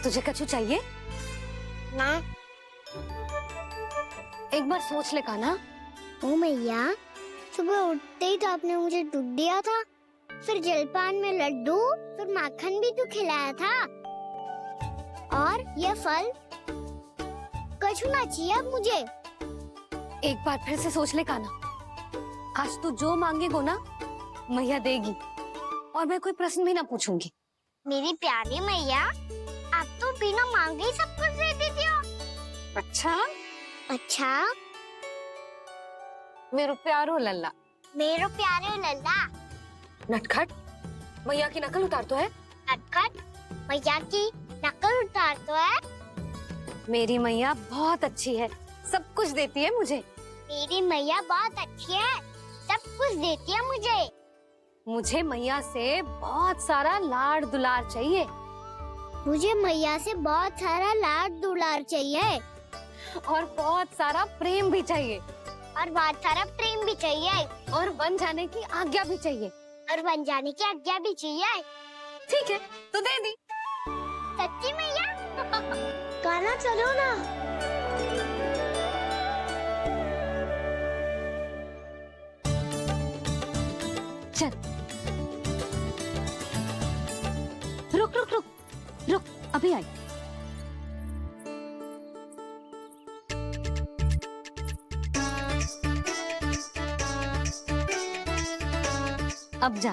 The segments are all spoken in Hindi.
तुझे कछु चाहिए? ना। एक बार सोच ले कान्हा। ओ मैया, सुबह उठते ही तो आपने मुझे दूध दिया था, फिर जलपान में लड्डू, फिर माखन भी तो खिलाया था। और ये फल कछु ना चाहिए अब मुझे। एक बार फिर से सोच ले कान्हा। आज तू जो मांगेगो ना, मैया देगी, और मैं कोई प्रश्न भी ना पूछूंगी। मेरी प्यारी मैया, आप तो बिना मांगे ही सब कुछ दे देती हो। अच्छा, अच्छा, मेरो प्यारो लल्ला। मेरो प्यारे लल्ला। नटखट, मैया की नकल उतार तो है। नटखट, मैया की नकल उतार तो है। मेरी मैया बहुत अच्छी है, सब कुछ देती है मुझे। मेरी मैया बहुत अच्छी है, सब कुछ देती है मुझे। मुझे मैया से बहुत सारा लाड दुलार चाहिए। मुझे मैया से बहुत सारा लाड दुलार चाहिए। और बहुत सारा प्रेम भी चाहिए। और बहुत सारा प्रेम भी चाहिए। और बन जाने की आज्ञा भी चाहिए। और बन जाने की आज्ञा भी चाहिए। ठीक है, तो दे दी। सच्ची मैया? गाना चलो ना। चल, रुक रुक रुक रुक, अभी आई। अब जा।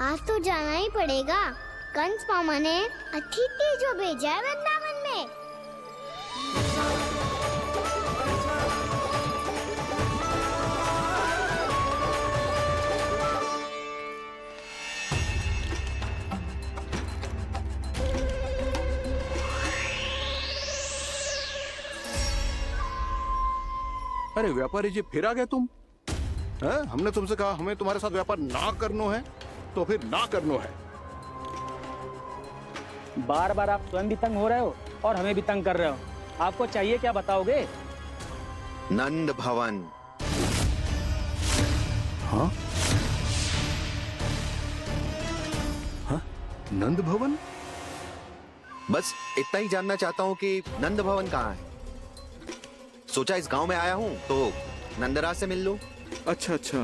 आज तो जाना ही पड़ेगा। कंस मामा ने अतिथि जो भेजा है वृंदावन में। अरे व्यापारी जी, फिर आ गए तुम? हैं? हमने तुमसे कहा हमें तुम्हारे साथ व्यापार ना करनो है, तो फिर ना करनो है। बार बार आप स्वयं भी तंग हो रहे हो और हमें भी तंग कर रहे हो। आपको चाहिए क्या बताओगे? नंद भवन। हाँ? हाँ? नंद भवन? बस इतना ही जानना चाहता हूँ कि नंद भवन कहाँ है। सोचा इस गांव में आया हूँ तो नंदराज से मिल लूं। अच्छा अच्छा,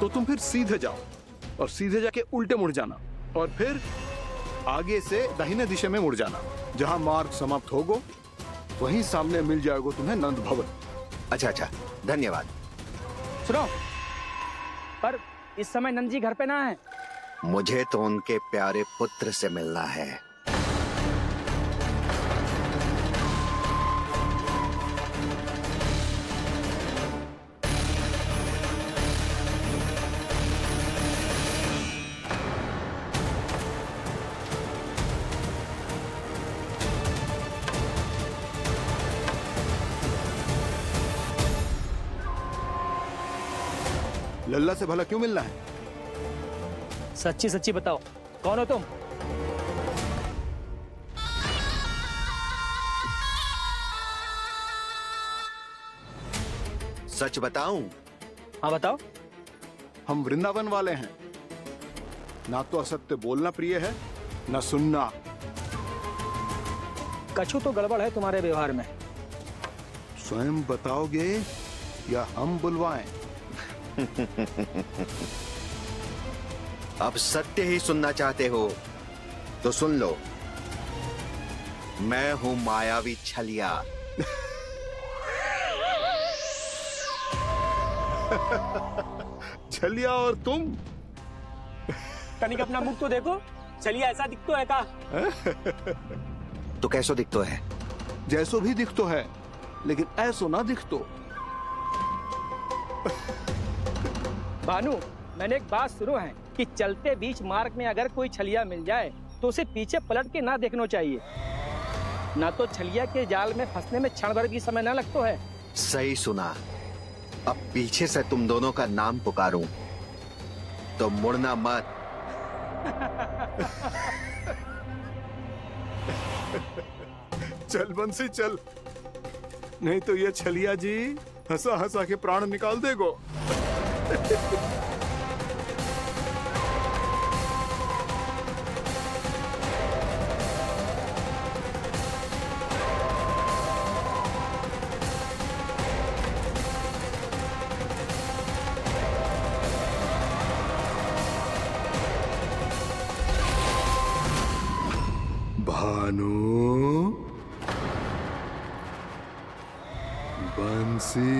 तो तुम फिर सीधे जाओ और सीधे जाके उल्टे मुड़ जाना, और फिर आगे से दाहिने दिशा में मुड़ जाना। जहाँ मार्ग समाप्त होगो वहीं सामने मिल जाएगा तुम्हें नंद भवन। अच्छा अच्छा, धन्यवाद। सुनो, पर इस समय नंद जी घर पे ना है। मुझे तो उनके प्यारे पुत्र से मिलना है। लल्ला से भला क्यों मिलना है? सच्ची सच्ची बताओ, कौन हो तुम? सच बताऊं? हाँ बताओ। हम वृंदावन वाले हैं। ना तो असत्य बोलना प्रिय है, ना सुनना। कछु तो गड़बड़ है तुम्हारे व्यवहार में। स्वयं बताओगे या हम बुलवाएं? अब सत्य ही सुनना चाहते हो तो सुन लो। मैं हूं मायावी छलिया। छलिया और तुम? कनिक अपना मुख तो देखो, चलिए ऐसा दिखतो है का? तो कैसो दिखतो है? जैसो भी दिखतो है, लेकिन ऐसो ना दिखतो। भानु, मैंने एक बात सुनो है कि चलते बीच मार्ग में अगर कोई छलिया मिल जाए तो उसे पीछे पलट के ना देखना चाहिए। ना तो छलिया के जाल में फंसने में क्षण भर भी समय ना लगता है। सही सुना। अब पीछे से तुम दोनों का नाम पुकारूं तो मुड़ना मत। चल बंसी चल, नहीं तो ये छलिया जी हंसा हंसा के प्राण निकाल देगो। भानु, बंसी।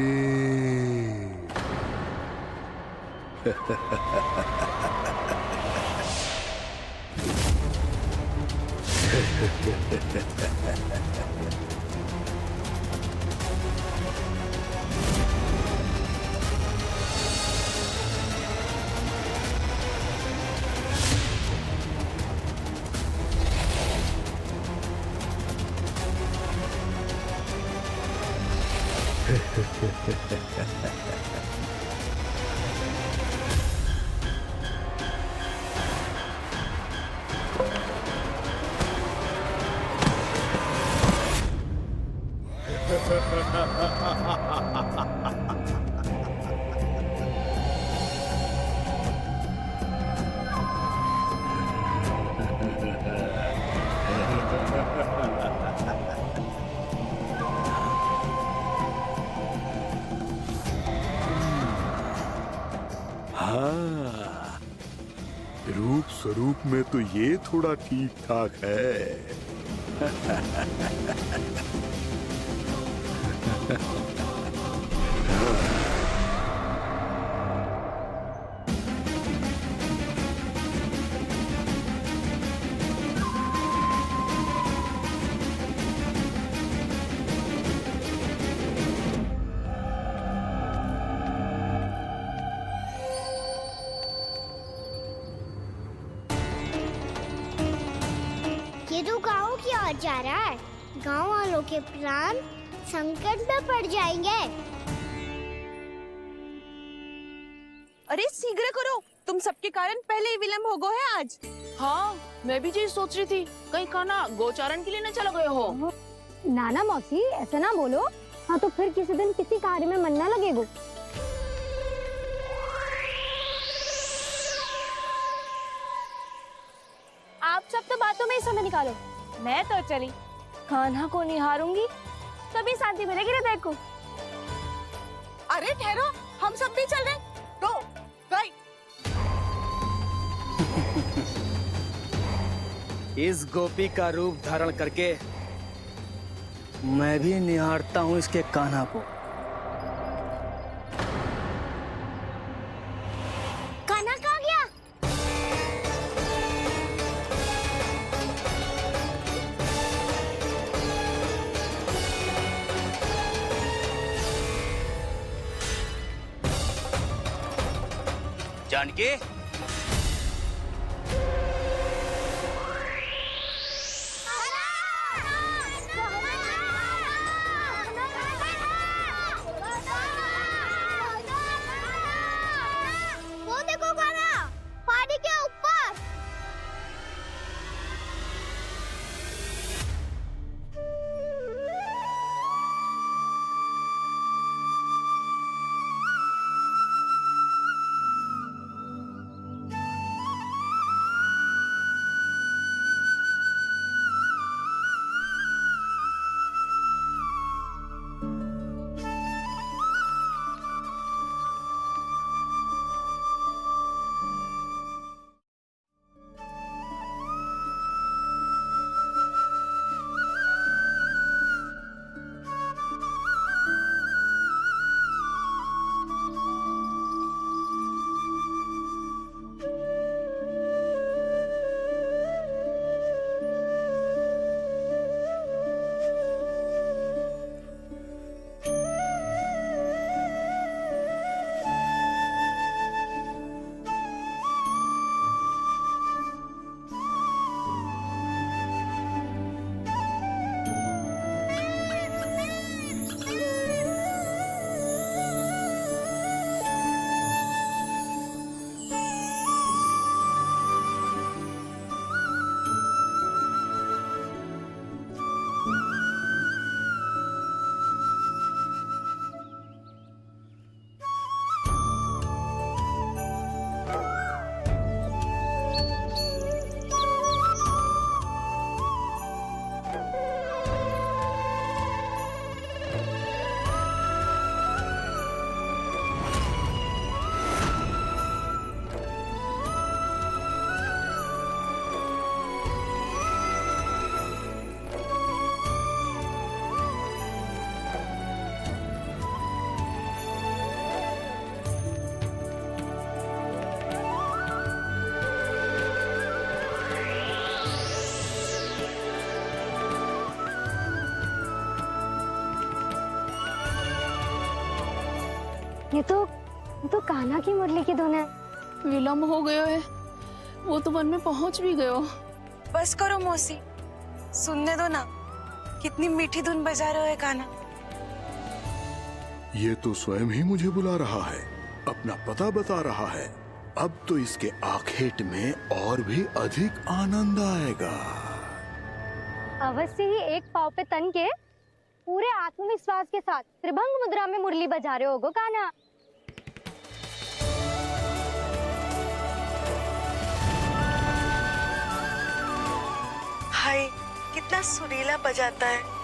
हाँ, रूप स्वरूप में तो ये थोड़ा ठीक ठाक है। ये तो गाँव की ओर जा रहा है। गाँव वालों के प्राण संकट में पड़ जाएंगे। अरे शीघ्र करो, तुम सबके कारण पहले ही विलम्ब हो गए है आज। हाँ, मैं भी यही सोच रही थी, कहीं खाना गोचारण के लिए न चला गए हो। नाना मौसी ऐसे ना बोलो। हाँ तो फिर किसी दिन किसी कार्य में मन ना लगेगा। आप सब तो बातों में ही समय निकालो। मैं तो चली कान्हा को निहारूंगी, तभी शांति मिलेगी हृदय को। अरे ठहरो, हम सब भी चल रहे। तो गई। इस गोपी का रूप धारण करके मैं भी निहारता हूँ इसके कान्हा को। कान्हा कहाँ गया? जानकी, वो देखो कान्हा, पहाड़ी के ऊपर। ये तो कान्हा की मुरली की धुन है। विलम्ब हो गयो है, वो तो वन में पहुंच भी गयो। बस करो मौसी, सुनने दो ना, कितनी मीठी धुन बजा रहे हो कान्हा। ये तो स्वयं ही मुझे बुला रहा है, अपना पता बता रहा है। अब तो इसके आखेट में और भी अधिक आनंद आएगा। अवश्य ही एक पाव पे तन के पूरे आत्मविश्वास के साथ त्रिभंग मुद्रा में मुरली बजा रहे होगो कान्हा। हाय, कितना सुरीला बजाता है।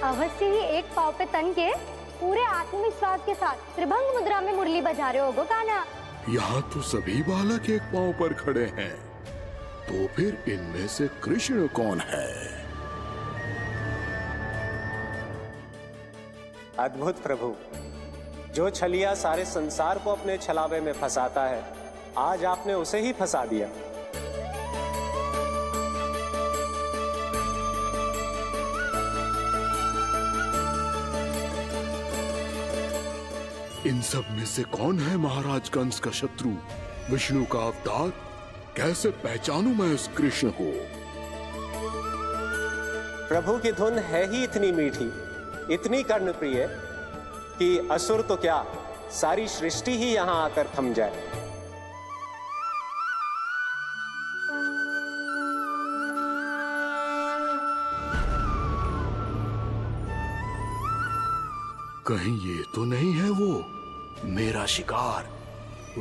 अवश्य ही एक पाव पे तन के पूरे आत्मविश्वास के साथ त्रिभंग मुद्रा में मुरली बजा रहे होगो कान्हा। यहाँ तो सभी बालक एक पांव पर खड़े हैं, तो फिर इनमें से कृष्ण कौन है? अद्भुत प्रभु, जो छलिया सारे संसार को अपने छलावे में फंसाता है, आज आपने उसे ही फंसा दिया। इन सब में से कौन है महाराज कंस का शत्रु, विष्णु का अवतार? कैसे पहचानूं मैं उस कृष्ण को? प्रभु की धुन है ही इतनी मीठी, इतनी कर्णप्रिय कि असुर तो क्या, सारी सृष्टि ही यहाँ आकर थम जाए। कहीं ये तो नहीं है वो मेरा शिकार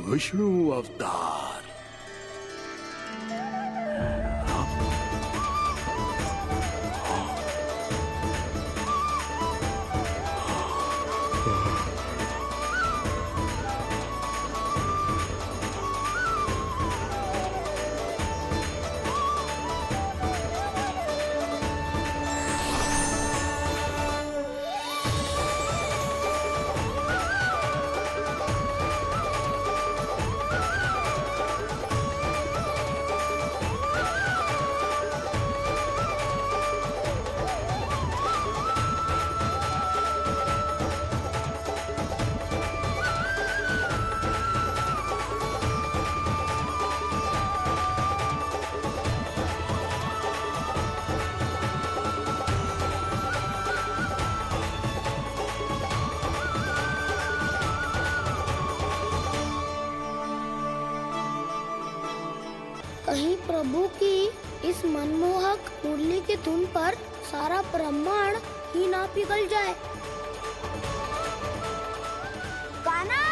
विष्णु अवतार? कहीं प्रभु की इस मनमोहक मुरली की धुन पर सारा ब्रह्मांड ही ना पिघल जाए। गाना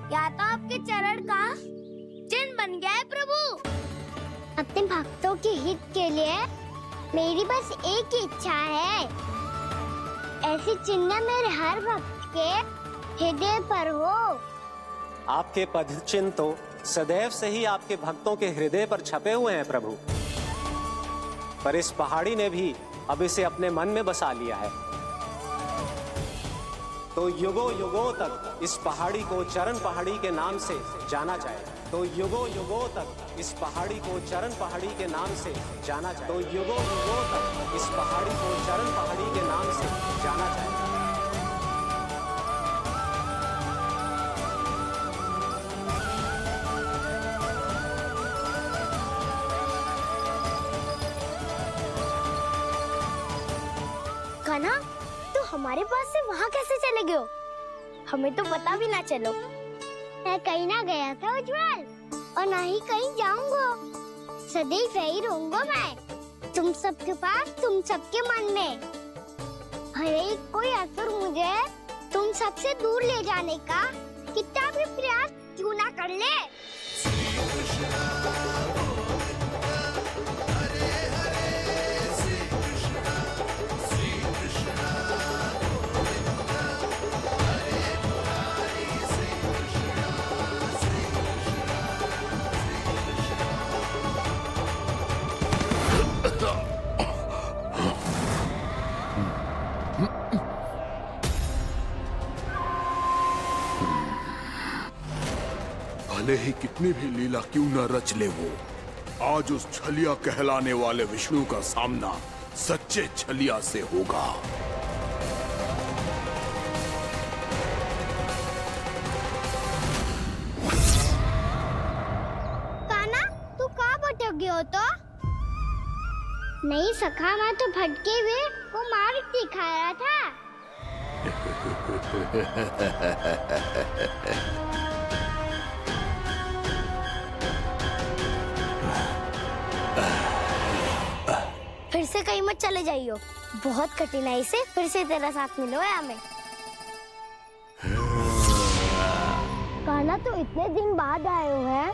या तो आपके चरण का चिन्ह बन गया है प्रभु। अपने भक्तों के हित के लिए मेरी बस एक ही इच्छा है, ऐसी चिन्ह मेरे हर भक्त के हृदय पर हो। आपके पद चिन्ह तो सदैव से ही आपके भक्तों के हृदय पर छपे हुए हैं प्रभु, पर इस पहाड़ी ने भी अब इसे अपने मन में बसा लिया है। तो युगों युगों तक इस पहाड़ी को चरण पहाड़ी के नाम से जाना जाए। तो युगों युगों तक इस पहाड़ी को चरण पहाड़ी के नाम से जाना जाए। तो युगों युगों तक इस पहाड़ी को चरण पहाड़ी के नाम से जाना जाए। कान्हा, तो हमारे पास से वहाँ कैसे चले गए हो? हमें तो पता भी ना चलो। मैं कहीं ना गया था उज्जवल, और ना ही कहीं जाऊंगा। सदैव यही रहूंगा मैं, तुम सबके पास, तुम सबके मन में। भले ही कोई असुर मुझे तुम सबसे दूर ले जाने का कितना भी प्रयास क्यों ना कर ले। भले ही कितनी भी लीला क्यों न रच ले वो, आज उस छलिया कहलाने वाले विष्णु का सामना सच्चे छलिया से होगा। कान्हा, तू कहाँ भटक गया हो तो? नहीं सखा, मैं तो भटके हुए वो मार्ग दिखा रहा था। फिर से कहीं मत चले जाइयो, बहुत कठिनाई से फिर से तेरा साथ मिलो है हमें। कान्हा, तो इतने दिन बाद आए हो हैं,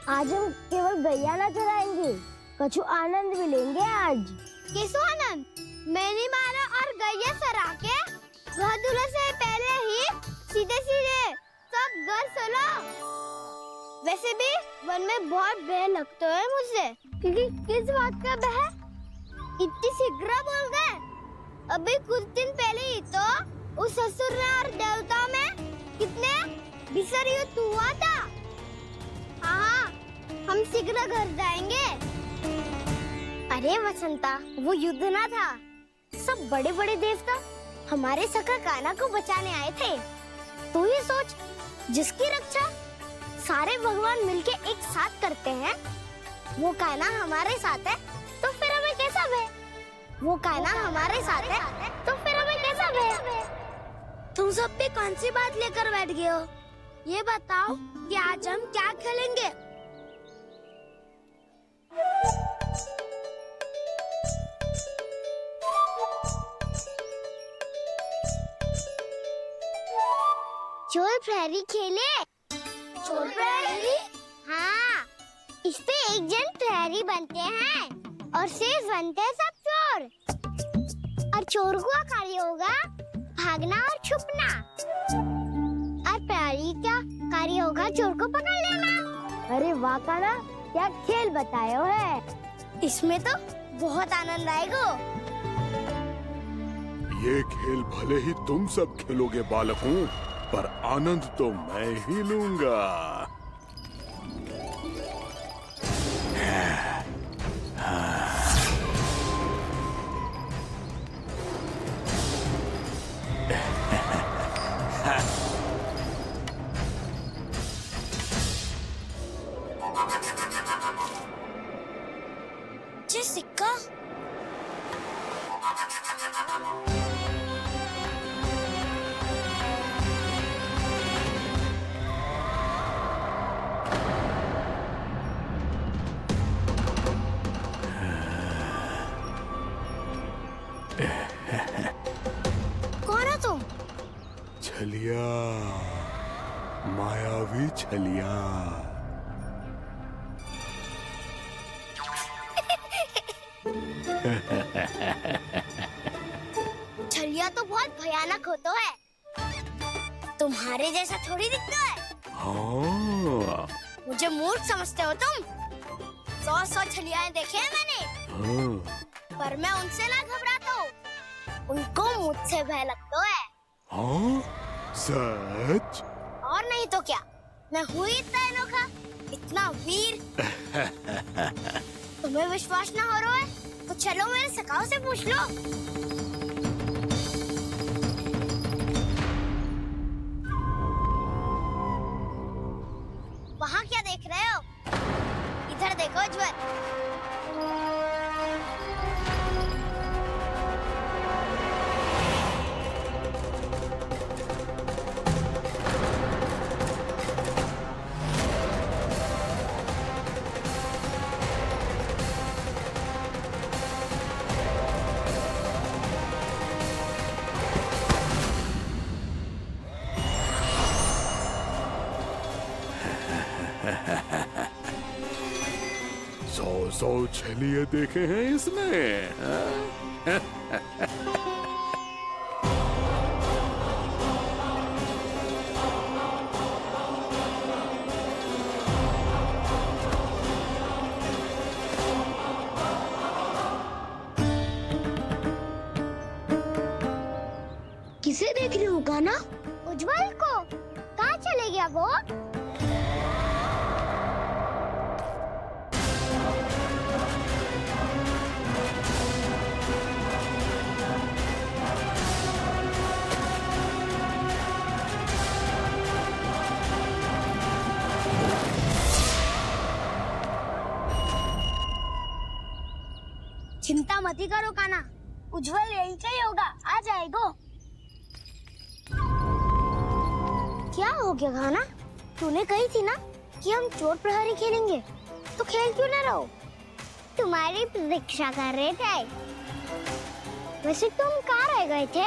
आज हम केवल गैया ना चराएंगे, कछु आनंद भी लेंगे आज। किसो आनंद? मैंने मारा और गैया चरा के घर दूल्हे से पहले ही सीधे सीधे सब घर चलो। वैसे भी वन में बहुत भय लगता है मुझसे, क्योंकि किस बात का भय? इतनी शीघ्र बोल गए। अभी कुछ दिन पहले ही तो उस असुर और देवता में कितने भीषण रही हो? तू आता। हाँ, हम शीघ्र घर जाएंगे। अरे वसंता, वो युद्ध ना था, सब बड़े बड़े देवता हमारे सखा कान्हा को बचाने आए थे। तू ही सोच, जिसकी रक्षा सारे भगवान मिलके एक साथ करते हैं, वो कान्हा हमारे साथ है, तो फिर हमें कैसा भय? वो कान्हा हमारे साथ है, तो फिर हमें कैसा भय? तुम सब भी कौन सी बात लेकर बैठ गए हो? ये बताओ कि आज हम क्या खेलेंगे? चोर प्रहरी खेले? चोर प्रहरी? हाँ, इस पे एक जन प्रहरी बनते हैं और शेष बनते हैं सब चोर। और चोर का कार्य होगा भागना और छुपना, और प्रहरी का कार्य होगा चोर को पकड़ लेना। अरे वाह कान्हा, क्या खेल बताए हो है। इसमें तो बहुत आनंद आएगा। ये खेल भले ही तुम सब खेलोगे बालकों, पर आनंद तो मैं ही लूंगा। ये सिक्का कौन हो तुम? छलिया, मायावी छलिया। छलिया तो बहुत भयानक होता है, तुम्हारे जैसा थोड़ी दिखता है। हाँ, मुझे मूर्ख समझते हो तुम? 100 छलियाएं देखे हैं मैंने, हाँ, पर मैं उनसे ना घबराता हूँ, उनको मुझसे भय लगता है। हाँ, सच? और नहीं तो क्या, मैं हूँ इतना अनोखा, इतना वीर। तुम्हें विश्वास ना हो रहा है तो चलो मेरे सखाओं से पूछ लो। वहाँ क्या देख रहे हो? इधर देखो ज्वर। सौ छलिए देखे हैं इसने। किसे देख रही हूँ कान्हा? उज्जवल को। कहाँ चले गया वो? चिंता मत करो कान्हा, उज्जवल यही का ही होगा, आ जाएगा। क्या हो गया कान्हा? तूने कही थी ना कि हम चोर प्रहरी खेलेंगे, तो खेल क्यों ना रहो? तुम्हारी प्रतीक्षा कर रहे थे। वैसे तुम कहाँ रह गए थे?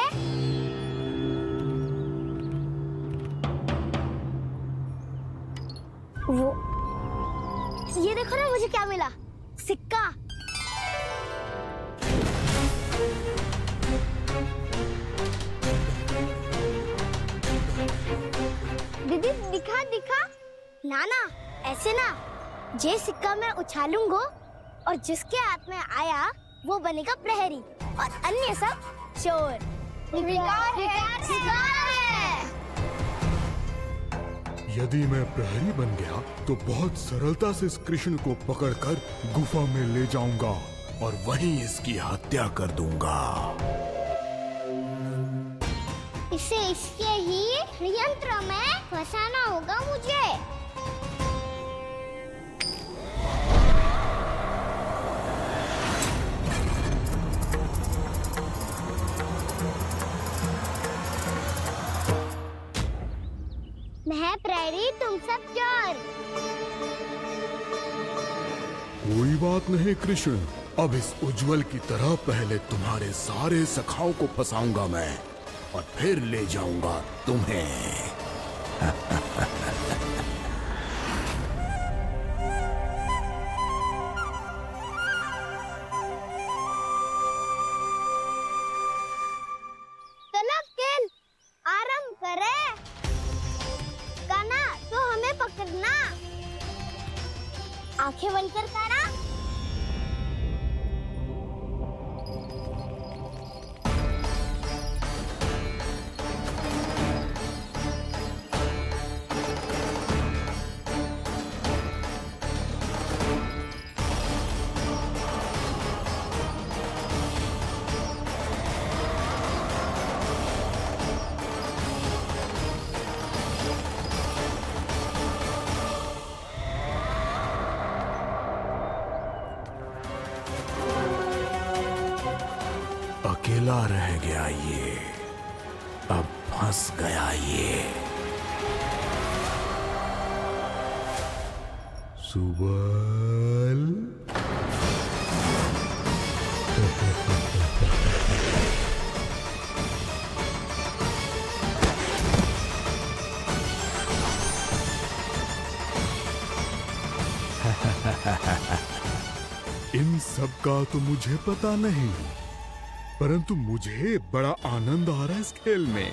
वो ये देखो ना, मुझे क्या मिला? सिक्का। दीदी दिखा दिखा। ना ना, ऐसे ना, ये सिक्का मैं उछालूंगा और जिसके हाथ में आया वो बनेगा प्रहरी और अन्य सब चोर। शिकार है। यदि मैं प्रहरी बन गया तो बहुत सरलता से इस कृष्ण को पकड़कर गुफा में ले जाऊंगा और वहीं इसकी हत्या कर दूंगा। इसे इसके ही यंत्र में फंसाना होगा मुझे। मैं प्रहरी, तुम सब चोर। कोई बात नहीं कृष्ण, अब इस उज्जवल की तरह पहले तुम्हारे सारे सखाओं को फंसाऊंगा मैं और फिर ले जाऊंगा तुम्हें। चलो खेल आरंभ करें। कान्हा, तो हमें पकड़ना। आंखें बंद कर कान्हा। अकेला रह गया ये, अब फंस गया ये। सुबल। इन सब का तो मुझे पता नहीं, परंतु मुझे बड़ा आनंद आ रहा है इस खेल में।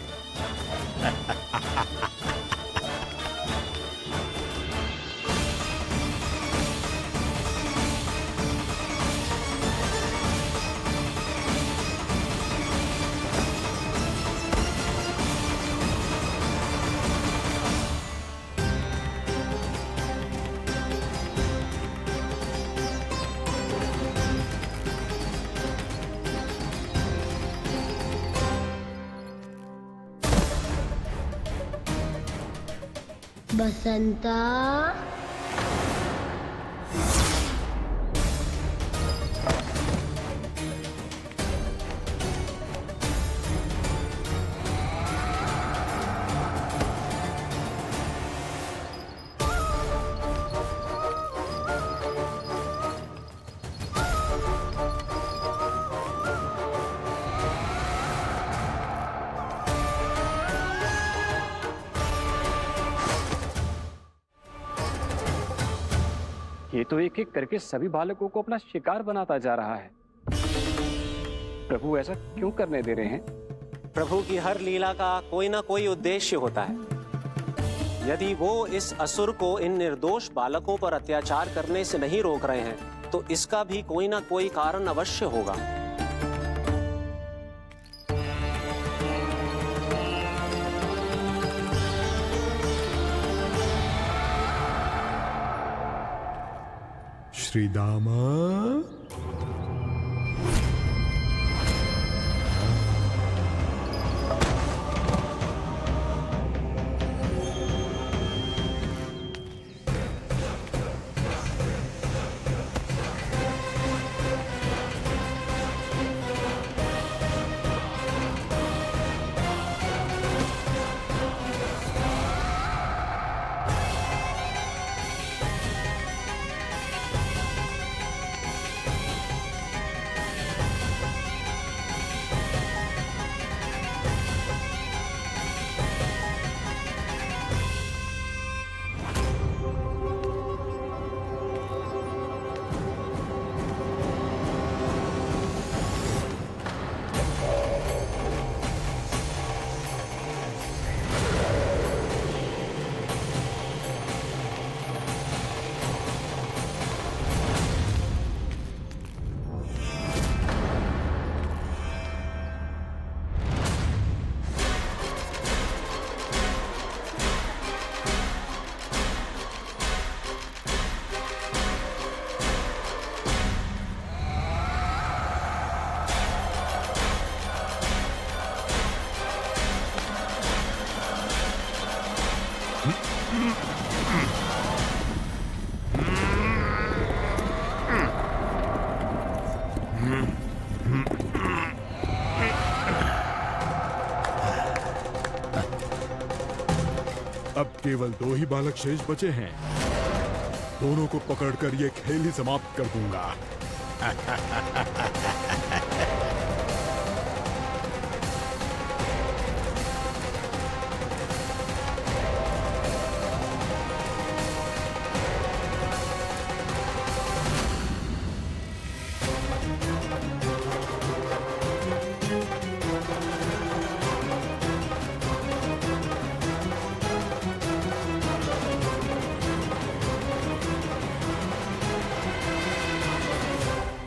बसंता, ये तो एक एक करके सभी बालकों को अपना शिकार बनाता जा रहा है। प्रभु ऐसा क्यों करने दे रहे हैं? प्रभु की हर लीला का कोई ना कोई उद्देश्य होता है। यदि वो इस असुर को इन निर्दोष बालकों पर अत्याचार करने से नहीं रोक रहे हैं तो इसका भी कोई ना कोई कारण अवश्य होगा। श्री दामा, अब केवल 2 ही बालक शेष बचे हैं। दोनों को पकड़कर ये खेल ही समाप्त कर दूंगा।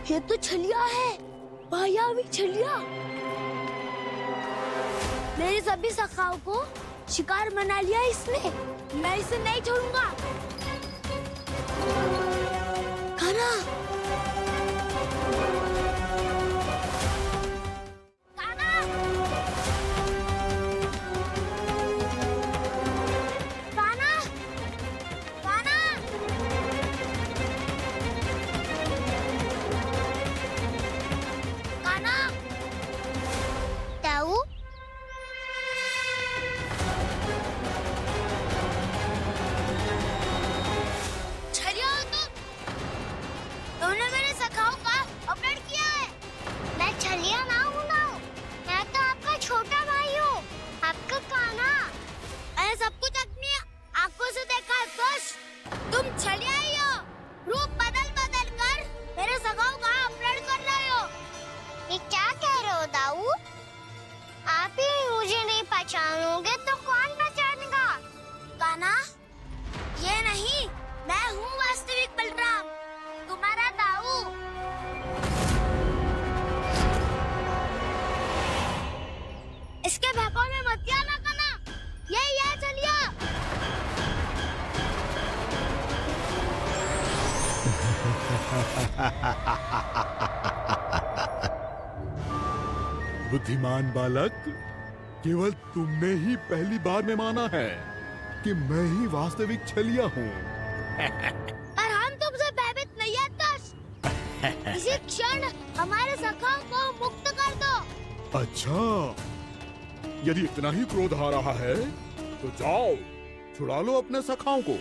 ये तो छलिया है, मायावी छलिया। मेरे सभी सखाओं को शिकार बना लिया इसने। मैं इसे नहीं छोड़ूंगा। कान्हा, कान्हा, कान्हा, कान्हा। कान्हा, ताऊ, छलिया हो तुम। तुमने मेरे सखाओं का अपहरण किया है। मैं छलिया ना हूँ ना। मैं तो आपका छोटा भाई हूँ, आपका कान्हा। मैंने सब कुछ अपनी आंखों से देखा है बस। तुम छलिया ही हो। रूप बदल बदल कर मेरे सखाओं का अपहरण कर रहे हो। ये क्या कह रहे हो ताऊ? आप ही मुझे नहीं पहचानोगे तो कौन पहचानेगा? कान्हा, ये नहीं, मैं हूँ वास्तविक बलराम, तुम्हारा दाऊ। इसके बहकावे में मत आना कान्हा। यही है छलिया। बुद्धिमान बालक, केवल तुमने ही पहली बार में माना है कि मैं ही वास्तविक छलिया हूँ। पर हम तुमसे भयभीत नहीं है दस। इसी क्षण हमारे सखाओं को मुक्त कर दो। अच्छा, यदि इतना ही क्रोध आ रहा है तो जाओ, छुड़ा लो अपने सखाओं को।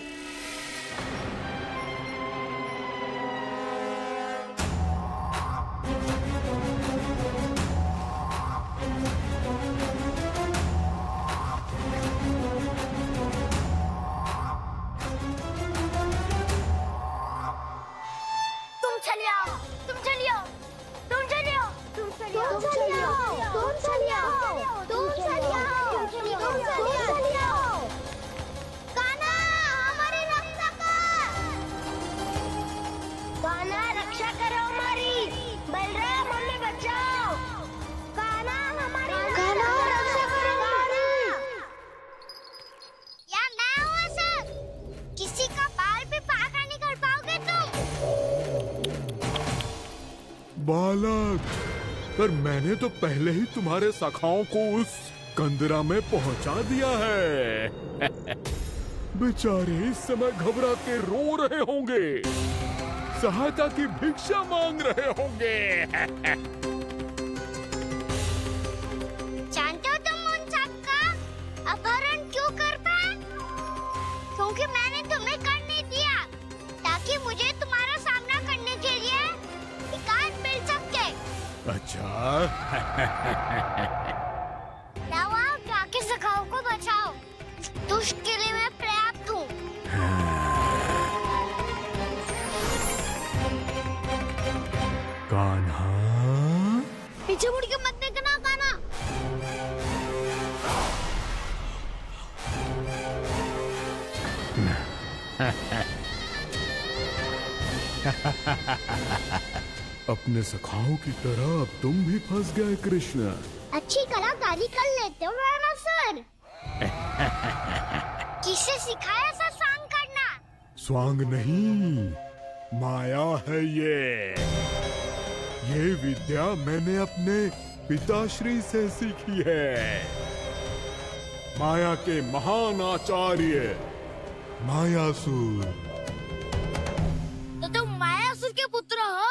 तुम छलिया हो, तुम छलिया हो, तुम छलिया हो, तुम छलिया हो, तुम छलिया हो, तुम छलिया हो, तुम छलिया हो, तुम छलिया हो। कान्हा, हमारी रक्षा कर। कान्हा, रक्षा करो हमारी। बलराम, हमें बचाओ। कान्हा, हमारी रक्षा करो हमारी। या मैं हूँ सर? किसी का बाल भी पाका नहीं कर पाओगे तुम। बालक, पर मैंने तो पहले ही तुम्हारे सखाओं को उस कंदरा में पहुंचा दिया है। बेचारे इस समय घबरा के रो रहे होंगे, सहायता की भिक्षा मांग रहे होंगे। जानते हो तुम उन सबका अपहरण क्यों कर पाए? क्योंकि मैंने तुम्हें कर नहीं दिया, ताकि मुझे तुम्हारा सामना करने के लिए विकास मिल सके। अच्छा। दावा, जाके सखाओं को बचाओ। दुष्ट के लिए मैं पर्याप्त हूँ। कान्हा, पीछे मुड़ के मत देखना कान्हा। अपने सखाओं की तरह अब तुम भी फंस गए कृष्ण। अच्छी कलाकारी कर लेते हो राणा सर। किससे सिखाया ऐसा स्वांग करना? स्वांग नहीं, माया है ये विद्या मैंने अपने पिताश्री से सीखी है। माया के महान आचार्य मायासुर। तो तुम मायासुर के पुत्र हो,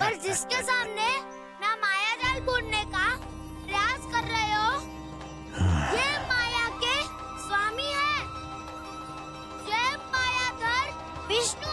पर जिसके सामने मैं माया जाल बुनने का प्रयास कर रहे हो, ये माया के स्वामी है। ये मायाधर विष्णु